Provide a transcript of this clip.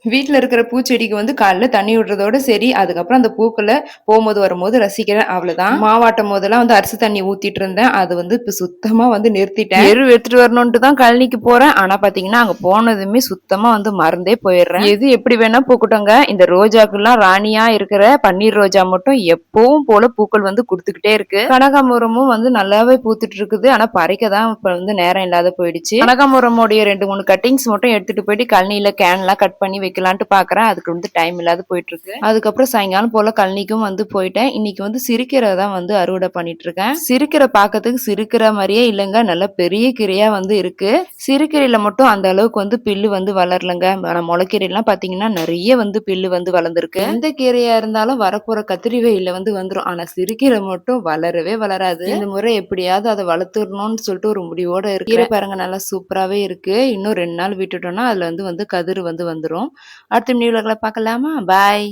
வீட்ல இருக்கிற பூச்செடிக்கு வந்து காலைல தண்ணி விடுறதோட சரி. அதுக்கப்புறம் அந்த பூக்கள போம்போது, வரும்போது ரசிக்கிறேன் அவ்வளோதான். மாவாட்டும் போதெல்லாம் வந்து அரிசி தண்ணி ஊத்திட்டு இருந்தேன். அது வந்து இப்ப சுத்தமா வந்து நிறுத்திட்டேன். எரு எடுத்துட்டு வரணுன்ட்டு தான் கழனிக்கு போறேன். ஆனா பாத்தீங்கன்னா, அங்க போனதுமே சுத்தமா வந்து மறந்தே போயிடுறேன். எது எப்படி வேணா பூக்கட்டுங்க. இந்த ரோஜாக்கெல்லாம் ராணியா இருக்கிற பன்னீர் ரோஜா மட்டும் எப்பவும் போல பூக்கள் வந்து குடுத்துக்கிட்டே இருக்கு. கனகாமரமும் வந்து நல்லாவே பூத்துட்டு இருக்குது. ஆனா பறிக்க தான் இப்ப வந்து நேரம் இல்லாத போயிடுச்சு. கனகாமரமுடைய 2, 3 கட்டிங்ஸ் மட்டும் எடுத்துட்டு போயிட்டு கழனியில கேன்லாம் கட் பண்ணி வைக்கலான்ட்டு பாக்குறேன். அதுக்கு வந்து டைம் இல்லாத போயிட்டு இருக்கு. அதுக்கப்புறம் சாயங்காலம் போல கழனிக்கும் வந்து போயிட்டேன். இன்னைக்கு வந்து சிறுகீரை தான் வந்து அறுவடை பண்ணிட்டு இருக்கேன். சிறுகீரை பார்க்கறதுக்கு சிறுகீரை மாதிரியே இல்லைங்க. நல்ல பெரிய கீரையா வந்து இருக்கு. சிறுகீரையில மட்டும் அந்த அளவுக்கு வந்து பில்லு வந்து வளரலங்க. ஆனா முளைக்கீரைலாம் பாத்தீங்கன்னா நிறைய வந்து பில்லு வந்து வளர்ந்துருக்கு. எந்த கீரையா இருந்தாலும் வரப்போற கத்திரி வெயில வந்து வந்துரும். ஆனா சிறுகீரை மட்டும் வளரவே வளராது. இந்த முறை எப்படியாவது அதை வளர்த்துடணும்னு சொல்லிட்டு ஒரு முடிவோட இருக்கு. கீரை பாருங்க நல்லா சூப்பராவே இருக்கு. இன்னும் 2 நாள் விட்டுட்டோம்னா அதுல வந்து கதிர் வந்து வந்துரும். அடுத்த நியூல பார்க்கலாமா? பாய்.